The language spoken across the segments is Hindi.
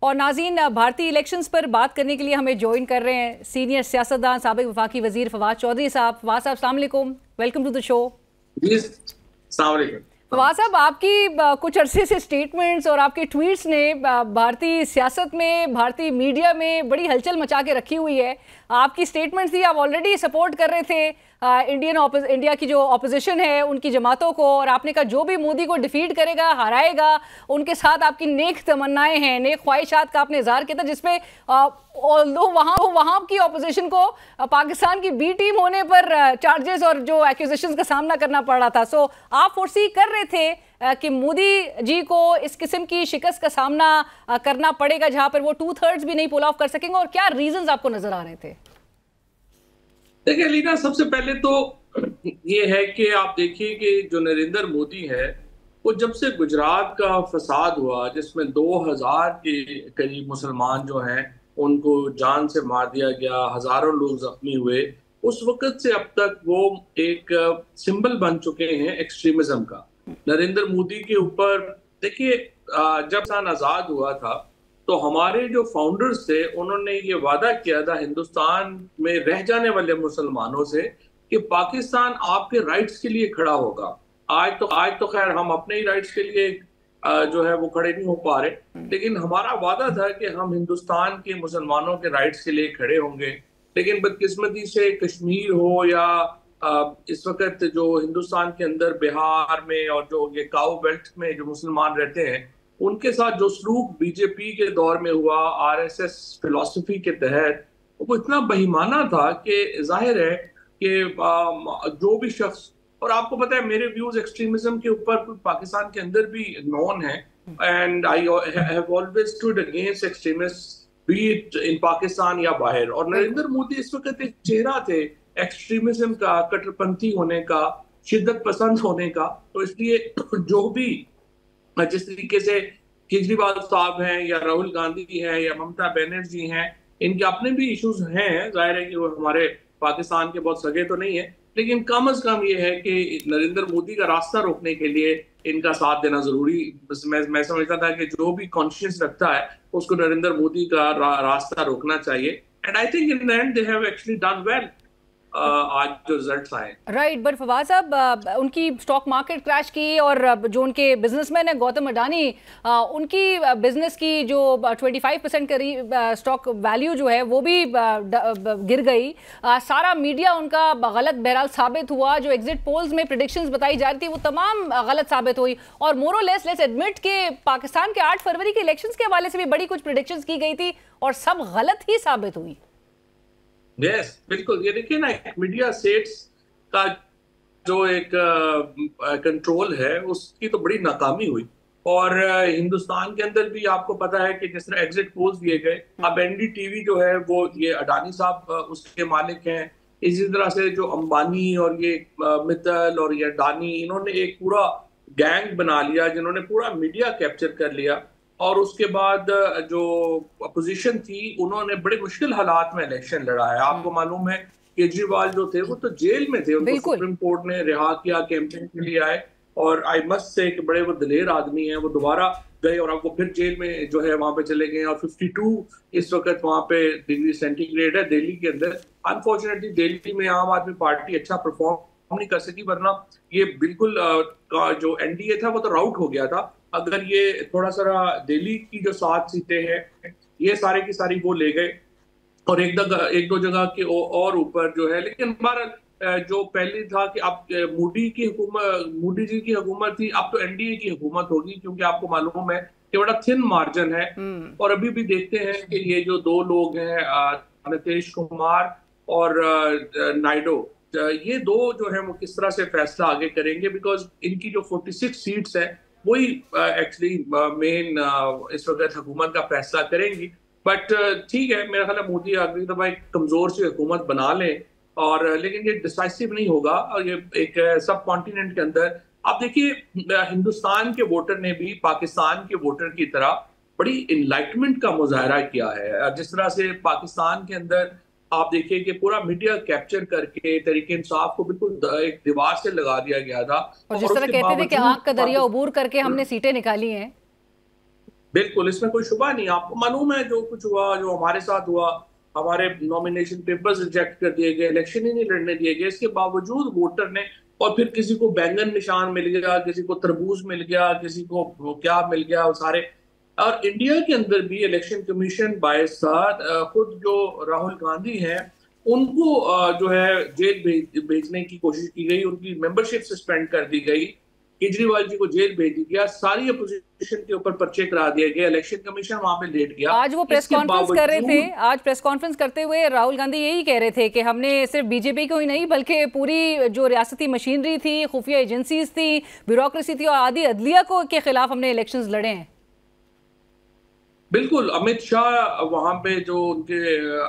और नाज़रीन, भारतीय इलेक्शंस पर बात करने के लिए हमें ज्वाइन कर रहे हैं सीनियर सियासतदान साबिक वफाकी वजीर फवाद चौधरी साहब। फवाद साहब, अस्सलाम वालेकुम, वेलकम टू द शो। जी, अस्सलाम वालेकुम। फवाद साहब, आपकी कुछ अरसे से स्टेटमेंट्स और आपके ट्वीट्स ने भारतीय सियासत में, भारतीय मीडिया में बड़ी हलचल मचा के रखी हुई है। आपकी स्टेटमेंट्स थी, आप ऑलरेडी सपोर्ट कर रहे थे इंडिया की जो ऑपोजिशन है उनकी जमातों को, और आपने कहा जो भी मोदी को डिफीट करेगा, हराएगा, उनके साथ आपकी नेक तमन्नाएं हैं, नेक ख्वाहिशात का आपने इजहार किया था, जिसमें वहाँ की ऑपोजिशन को पाकिस्तान की बी टीम होने पर चार्जेस और जो एक्यूजेशंस का सामना करना पड़ रहा था। सो आप फोर्सी कर रहे थे कि मोदी जी को इस किस्म की शिकस्त का सामना करना पड़ेगा जहां पर वो 2/3 भी नहीं पुल ऑफ कर सकेंगे, और क्या रीजंस आपको नजर आ रहे थे? देखिए लीना, सबसे पहले तो ये है कि आप देखिए कि जो नरेंद्र मोदी है वो जब से गुजरात का फसाद हुआ जिसमें 2000 के करीब मुसलमान जो हैं उनको जान से मार दिया गया, हजारों लोग जख्मी हुए, उस वक्त से अब तक वो एक सिंबल बन चुके हैं एक्सट्रीमिज्म का। नरेंद्र मोदी के ऊपर देखिए, जब सन आजाद हुआ था तो हमारे जो फाउंडर्स थे उन्होंने ये वादा किया था हिंदुस्तान में रह जाने वाले मुसलमानों से कि पाकिस्तान आपके राइट्स के लिए खड़ा होगा। आज तो खैर हम अपने ही राइट्स के लिए जो है वो खड़े नहीं हो पा रहे, लेकिन हमारा वादा था कि हम हिंदुस्तान के मुसलमानों के राइट्स के लिए खड़े होंगे। लेकिन बदकिस्मती से कश्मीर हो या इस वक्त जो हिंदुस्तान के अंदर बिहार में और जो ये काऊ बेल्ट में जो मुसलमान रहते हैं उनके साथ जो सलूक बीजेपी के दौर में हुआ, आरएसएस फिलॉसफी के तहत, वो इतना बेईमाना था कि जाहिर है कि जो भी शख्स, और आपको पता है मेरे व्यूज एक्सट्रीमिज्म के ऊपर पाकिस्तान के अंदर भी नॉन है, and I have always stood against extremist B it in Pakistan या बाहर। और नरेंद्र मोदी इस वक्त एक चेहरा थे एक्सट्रीमिज्म का, कट्टरपंथी होने का, शिद्दत पसंद होने का। तो इसलिए जो भी जिस तरीके से केजरीवाल साहब हैं या राहुल गांधी हैं या ममता बनर्जी हैं, इनके अपने भी इश्यूज हैं, जाहिर है कि वो हमारे पाकिस्तान के बहुत सगे तो नहीं है, लेकिन कम से कम ये है कि नरेंद्र मोदी का रास्ता रोकने के लिए इनका साथ देना जरूरी। मैं समझता था कि जो भी कॉन्शियस रखता है उसको नरेंद्र मोदी का रास्ता रोकना चाहिए, and I think in the and they have actually done well. आज जो रिजल्ट्स आए, राइट, बट फवाद साहब, उनकी स्टॉक मार्केट क्रैश की, और जो उनके बिजनेसमैन है गौतम अडानी, उनकी बिजनेस की जो 25% करीब स्टॉक वैल्यू जो है वो भी गिर गई। सारा मीडिया उनका गलत बहरहाल साबित हुआ। जो एग्जिट पोल्स में प्रेडिक्शंस बताई जा रही थी वो तमाम गलत साबित हुई, और मोर लेस लेट्स एडमिट के पाकिस्तान के 8 फरवरी के इलेक्शंस के हवाले से भी बड़ी कुछ प्रेडिक्शंस की गई थी और सब गलत ही साबित हुई। यस, बिल्कुल। ये देखिए ना, मीडिया सेट्स का जो एक कंट्रोल है उसकी तो बड़ी नाकामी हुई, और हिंदुस्तान के अंदर भी आपको पता है कि जिस तरह एग्जिट पोल्स दिए गए, अब एनडीटीवी जो है वो ये अडानी साहब उसके मालिक हैं। इसी तरह से जो अंबानी और ये मित्तल और ये अडानी, इन्होंने एक पूरा गैंग बना लिया जिन्होंने पूरा मीडिया कैप्चर कर लिया। और उसके बाद जो अपोजिशन थी उन्होंने बड़े मुश्किल हालात में इलेक्शन लड़ा है। आपको मालूम है केजरीवाल जो थे वो तो जेल में थे, उनको सुप्रीम कोर्ट ने रिहा किया, कैंपेन के लिए आए, और आई मस्ट से कि बड़े वो दलेर आदमी हैं। वो दोबारा गए और अब वो फिर जेल में जो है वहां पे चले गए, और 52 इस वक्त वहां पे डिग्री सेंटीग्रेड है दिल्ली के अंदर। अनफॉर्चुनेटली दिल्ली में आम आदमी पार्टी अच्छा परफॉर्म नहीं कर सकी, वरना ये बिल्कुल जो एनडीए था वो तो राउट हो गया था अगर ये थोड़ा सा दिल्ली की जो 7 सीटें हैं ये सारी की सारी वो ले गए, और एक दो जगह के और ऊपर जो है। लेकिन हमारा जो पहले था कि अब मोदी जी की हुकूमत थी, अब तो एनडीए की हुकूमत होगी, क्योंकि आपको मालूम है कि बड़ा थिन मार्जिन है। और अभी भी देखते हैं कि ये जो 2 लोग हैं नीतीश कुमार और नायडू, ये 2 जो है वो किस तरह से फैसला आगे करेंगे, बिकॉज इनकी जो 46 सीट्स है वही एक्चुअली मेन इस वक्त हुकूमत का फैसला करेंगी। बट ठीक है, मेरा ख्याल है मोदी अगली दफा एक कमजोर सी हुकूमत बना लें, और लेकिन ये डिसाइसिव नहीं होगा। और ये एक सब कॉन्टिनेंट के अंदर आप देखिए हिंदुस्तान के वोटर ने भी पाकिस्तान के वोटर की तरह बड़ी इनलाइटमेंट का मुजाहरा किया है। जिस तरह से पाकिस्तान के अंदर आप देखिए कि पूरा मीडिया कैप्चर करके तरीके इंसाफ को बिल्कुल एक दीवार से लगा दिया गया था, और जिस तरह कहते थे कि आंख का दरिया उबूर करके हमने सीटें निकाली हैं। बिल्कुल, इसमें कोई शुबा नहीं। आपको मालूम है जो कुछ हुआ, जो हमारे साथ हुआ, हमारे नॉमिनेशन पेपर्स रिजेक्ट कर दिए गए, इलेक्शन ही नहीं लड़ने दिए गए, इसके बावजूद वोटर ने, और फिर किसी को बैंगन निशान मिल गया, किसी को तरबूज मिल गया, किसी को वो क्या मिल गया, वो सारे। और इंडिया के अंदर भी इलेक्शन कमीशन बायस था, खुद जो राहुल गांधी हैं उनको जो है जेल भेजने की कोशिश की गई, उनकी मेंबरशिप सस्पेंड कर दी गई, केजरीवाल जी को जेल भेज दिया, सारी अपोजिशन के ऊपर पर्चे करा दिए गए, इलेक्शन कमीशन वहां पे लेट गया। आज वो प्रेस इसके कॉन्फ्रेंस कर रहे थे, बावजूद आज प्रेस कॉन्फ्रेंस करते हुए राहुल गांधी यही कह रहे थे कि हमने सिर्फ बीजेपी को ही नहीं बल्कि पूरी जो रियासती मशीनरी थी, खुफिया एजेंसीज थी, ब्यूरोक्रेसी थी और आदि अदलिया को के खिलाफ हमने इलेक्शंस लड़े हैं। बिल्कुल, अमित शाह वहां पे जो उनके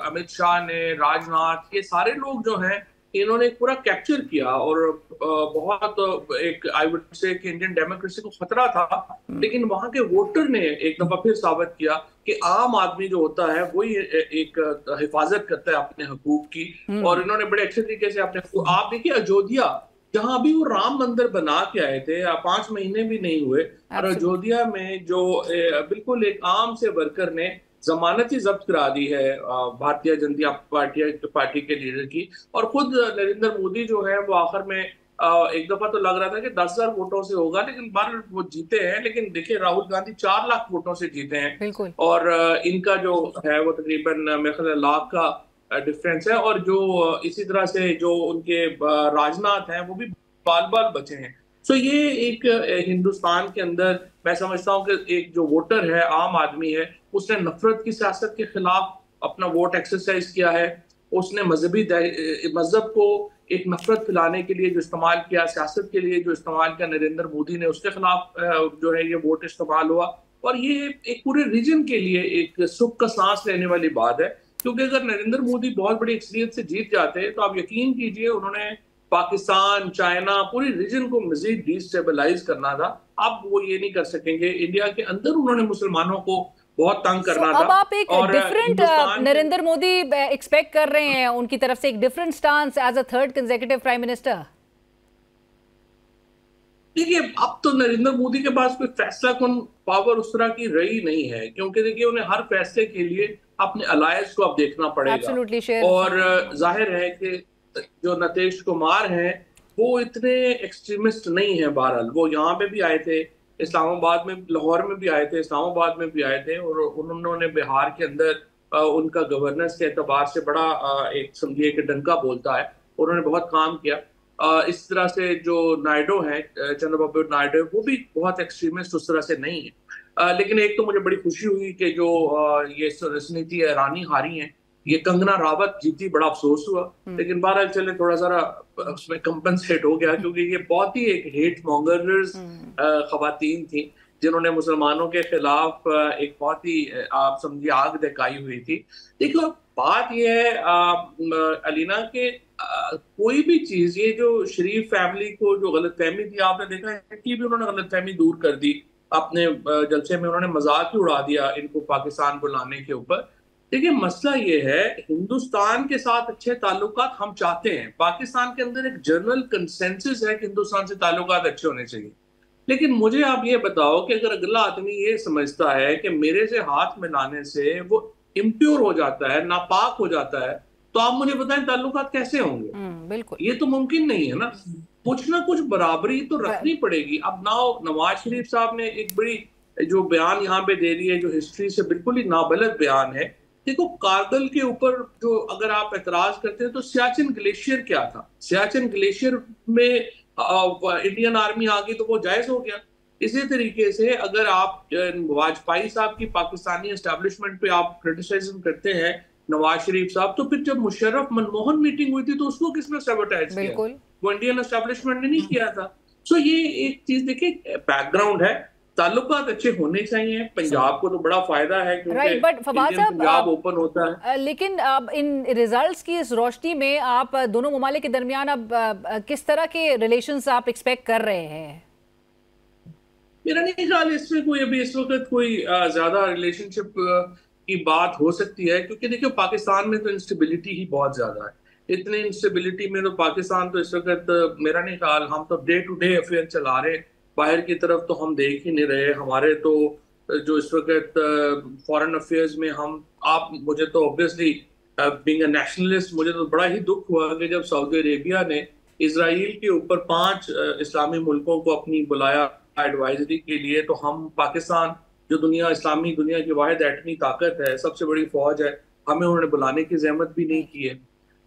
अमित शाह ने, राजनाथ, ये सारे लोग जो हैं इन्होंने एक पूरा कैप्चर किया, और बहुत एक आई वुड से कि इंडियन डेमोक्रेसी को खतरा था। लेकिन वहां के वोटर ने एक दफा फिर साबित किया कि आम आदमी जो होता है वही एक हिफाजत करता है अपने हकूक की, और इन्होंने बड़े अच्छे तरीके से अपने, आप देखिए अयोध्या, जहां अभी वो राम मंदिर बना के आए थे, 5 महीने भी नहीं हुए, और अयोध्या में जो बिल्कुल एक आम से वर्कर ने जमानत ही जब्त करा दी है भारतीय जनता पार्टी के लीडर की। और खुद नरेंद्र मोदी जो है वो आखिर में एक दफा तो लग रहा था कि 10,000 वोटों से होगा, लेकिन बार वो जीते हैं। लेकिन देखिए राहुल गांधी 4 लाख वोटों से जीते हैं, और इनका जो है वो तकरीबन मेरे ख्याल लाख का डिफरेंस है। और जो इसी तरह से जो उनके राजनाथ हैं वो भी बाल बाल बचे हैं। सो ये एक हिंदुस्तान के अंदर मैं समझता हूँ कि एक जो वोटर है, आम आदमी है, उसने नफरत की सियासत के खिलाफ अपना वोट एक्सरसाइज किया है। उसने मजहब को एक नफरत फैलाने के लिए जो इस्तेमाल किया, सियासत के लिए जो इस्तेमाल किया नरेंद्र मोदी ने, उसके खिलाफ जो है ये वोट इस्तेमाल हुआ। और ये एक पूरे रीजन के लिए एक सुख का सांस लेने वाली बात है, क्योंकि अगर नरेंद्र मोदी बहुत बड़ी अक्सरियत से जीत जाते हैं तो आप यकीन कीजिए उन्होंने पाकिस्तान, चाइना, पूरी रीजन को मजीद डिस्टेबलाइज करना था। अब वो ये नहीं कर सकेंगे। इंडिया के अंदर उन्होंने मुसलमानों को बहुत तंग करना था। अब आप एक डिफरेंट नरेंद्र मोदी एक्सपेक्ट कर रहे हैं उनकी तरफ से, एक different stance as a third consecutive prime minister? देखिए अब तो नरेंद्र मोदी के पास कोई फैसला कौन पावर उस तरह की रही नहीं है, क्योंकि देखिए उन्हें हर फैसले के लिए अपने अलायंस को अब देखना पड़ेगा। और जाहिर है कि जो नीतीश कुमार हैं वो इतने एक्सट्रीमिस्ट नहीं है। बहरहाल वो यहाँ पे भी आए थे, इस्लामाबाद में, लाहौर में भी आए थे, इस्लामाबाद में भी आए थे, और उन्होंने बिहार के अंदर उनका गवर्नेंस के एतबार से बड़ा एक समझिए कि डंका बोलता है, उन्होंने बहुत काम किया। इस तरह से जो नायडू हैं, चंद्रबाबू नायडू, वो भी बहुत एक्सट्रीमिस्ट उस तरह से नहीं है। लेकिन एक तो मुझे बड़ी खुशी हुई कि जो ये स्मृति ईरानी हारी हैं, ये कंगना रावत जीती, बड़ा अफसोस हुआ। लेकिन बहरहाल चले, थोड़ा सारा उसमें कंपनसेट हो गया, क्योंकि ये बहुत ही एक हेट मॉन्गर्स खवातीन थी जिन्होंने मुसलमानों के खिलाफ एक बहुत ही आप समझिए आग दिखाई हुई थी। देखो बात यह है अलीना के कोई भी चीज, ये जो शरीफ फैमिली को जो गलतफहमी थी, आपने देखा है कि भी उन्होंने गलतफहमी दूर कर दी अपने जलसे में, उन्होंने मजाक ही उड़ा दिया इनको पाकिस्तान बुलाने के ऊपर। देखिए मसला ये है, हिंदुस्तान के साथ अच्छे ताल्लुकात हम चाहते हैं, पाकिस्तान के अंदर एक जनरल कंसेंसस है कि हिंदुस्तान से ताल्लुकात अच्छे होने चाहिए। लेकिन मुझे आप ये बताओ कि अगर अगला आदमी ये समझता है कि मेरे से हाथ मिलाने से वो इम्प्योर हो जाता है, नापाक हो जाता है, तो आप मुझे बताएं ताल्लुकात कैसे होंगे? बिल्कुल, ये तो मुमकिन नहीं है ना। कुछ ना कुछ बराबरी तो रखनी पड़ेगी। अब नवाज शरीफ साहब ने एक बड़ी जो बयान यहाँ पे दे दी है, जो हिस्ट्री से बिल्कुल ही नाबलद बयान है। देखो कारगिल के ऊपर जो अगर आप एतराज करते हैं तो सियाचिन ग्लेशियर क्या था, सियाचिन ग्लेशियर में इंडियन आर्मी आ गई तो वो जायज हो गया। इसी तरीके से अगर आप वाजपेयी साहब की पाकिस्तानी एस्टेब्लिशमेंट पे आप क्रिटिसिज्म करते हैं नवाज शरीफ साहब, तो फिर जब मुशर्रफ मनमोहन मीटिंग हुई थी तो उसको किसने सबोटाइज किया? वो इंडियन एस्टेब्लिशमेंट ने नहीं किया था। सो ये एक चीज देखिए बैकग्राउंड है, ताल्लुकात अच्छे होने चाहिए। पंजाब को तो बड़ा फायदा है क्योंकि बट फवाद साहब पंजाब ओपन होता है। लेकिन अब इन रिजल्ट्स की इस रोशनी में आप दोनों ममालिक के दरमियान अब किस तरह के रिलेशंस आप एक्सपेक्ट कर रहे हैं? मेरा नहीं ख्याल इसमें कोई अभी इस वक्त कोई ज्यादा रिलेशनशिप की बात हो सकती है, क्योंकि देखिए पाकिस्तान में तो इंस्टेबिलिटी ही बहुत ज्यादा है। इतनी इंस्टेबिलिटी में तो पाकिस्तान तो इस वक्त मेरा नहीं ख्याल, हम तो डे टू डे अफेयर चला रहे, बाहर की तरफ तो हम देख ही नहीं रहे। हमारे तो जो इस वक्त फॉरेन अफेयर्स में हम आप मुझे तो ऑब्वियसली बीइंग अ नेशनलिस्ट मुझे तो बड़ा ही दुख हुआ कि जब सऊदी अरेबिया ने इसराइल के ऊपर 5 इस्लामी मुल्कों को अपनी बुलाया एडवाइजरी के लिए, तो हम पाकिस्तान जो इस्लामी दुनिया की वाहिद एटमी ताकत है, सबसे बड़ी फौज है, हमें उन्होंने बुलाने की जहमत भी नहीं की है।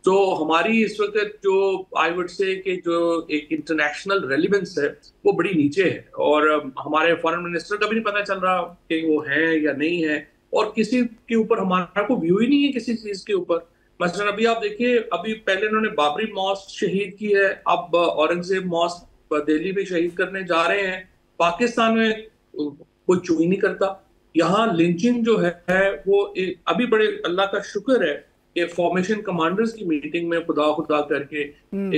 तो हमारी इस वक्त जो आई वुड से कि जो एक इंटरनेशनल रेलिवेंस है वो बड़ी नीचे है, और हमारे फॉरेन मिनिस्टर का भी नहीं पता चल रहा कि वो है या नहीं है, और किसी के ऊपर हमारा कोई व्यू ही नहीं है किसी चीज के ऊपर। मसलन अभी आप देखिए, अभी पहले उन्होंने बाबरी मॉस्क शहीद की है, अब औरंगजेब मॉस्क दिल्ली में शहीद करने जा रहे हैं। पाकिस्तान में कोई चू ही नहीं करता। यहाँ लिंचिंग जो है वो अभी बड़े अल्लाह का शुक्र है कि फॉर्मेशन कमांडर्स की मीटिंग में खुदा खुदा करके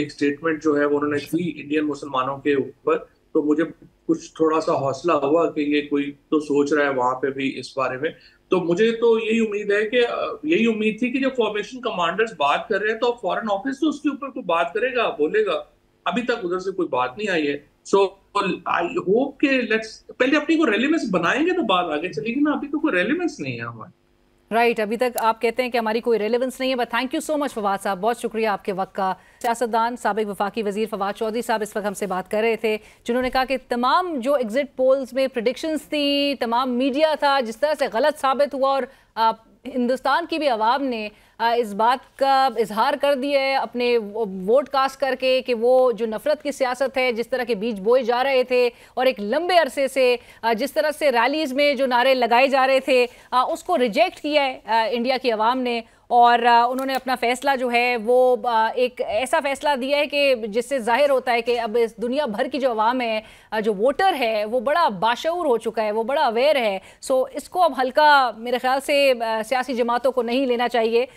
एक स्टेटमेंट जो है वो उन्होंने दी इंडियन मुसलमानों के ऊपर, तो मुझे कुछ थोड़ा सा हौसला हुआ कि ये कोई तो सोच रहा है वहां पे भी इस बारे में। तो मुझे तो यही उम्मीद है कि यही उम्मीद थी कि जब फॉर्मेशन कमांडर्स बात कर रहे हैं तो फॉरेन ऑफिस तो उसके ऊपर कोई बात करेगा, बोलेगा। अभी तक उधर से कोई बात नहीं आई है। सो आई होप कि लेट्स पहले अपनी को रेलेवेंस बनाएंगे तो बात आगे चलेगी ना, अभी तो कोई रेलेवेंस नहीं है हमारी। राइट अभी तक आप कहते हैं कि हमारी कोई रेलेवेंस नहीं है, but thank you so much Fawad साहब, बहुत शुक्रिया आपके वक्त का। सियासतदान साबिक वफाकी वजीर फवाद चौधरी साहब इस वक्त हमसे बात कर रहे थे, जिन्होंने कहा कि तमाम जो एग्जिट पोल्स में प्रेडिक्शंस थी, तमाम मीडिया था जिस तरह से गलत साबित हुआ, और हिंदुस्तान की भी आवाम ने इस बात का इजहार कर दिया है अपने वोट कास्ट करके कि वो जो नफरत की सियासत है, जिस तरह के बीज बोए जा रहे थे और एक लंबे अरसे से जिस तरह से रैलीज में जो नारे लगाए जा रहे थे उसको रिजेक्ट किया है इंडिया की आवाम ने। और उन्होंने अपना फैसला जो है वो एक ऐसा फैसला दिया है कि जिससे जाहिर होता है कि अब इस दुनिया भर की जो आवाम है, जो वोटर है, वो बड़ा बाशऊर हो चुका है, वो बड़ा अवेयर है। सो इसको अब हल्का मेरे ख्याल से सियासी जमातों को नहीं लेना चाहिए।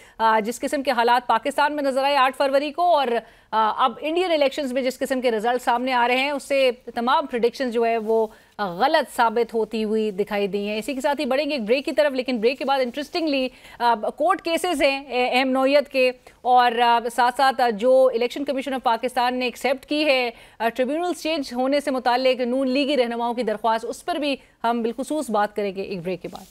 जिस किस्म के हालात पाकिस्तान में नजर आए 8 फरवरी को, और अब इंडियन इलेक्शंस में जिस किस्म के रिजल्ट सामने आ रहे हैं, उससे तमाम प्रेडिक्शंस जो है वो गलत साबित होती हुई दिखाई दी हैं। इसी के साथ ही बढ़ेंगे एक ब्रेक की तरफ, लेकिन ब्रेक के बाद इंटरेस्टिंगली कोर्ट केसेस हैं अहम नौयत के, और साथ साथ जो इलेक्शन कमीशन ऑफ पाकिस्तान ने एक्सेप्ट की है ट्रिब्यूनल चेंज होने से मुताल्लिक नून लीगी रहनुमाओं की दरख्वास्त, उस पर भी हम बिलखुसूस बात करेंगे एक ब्रेक के बाद।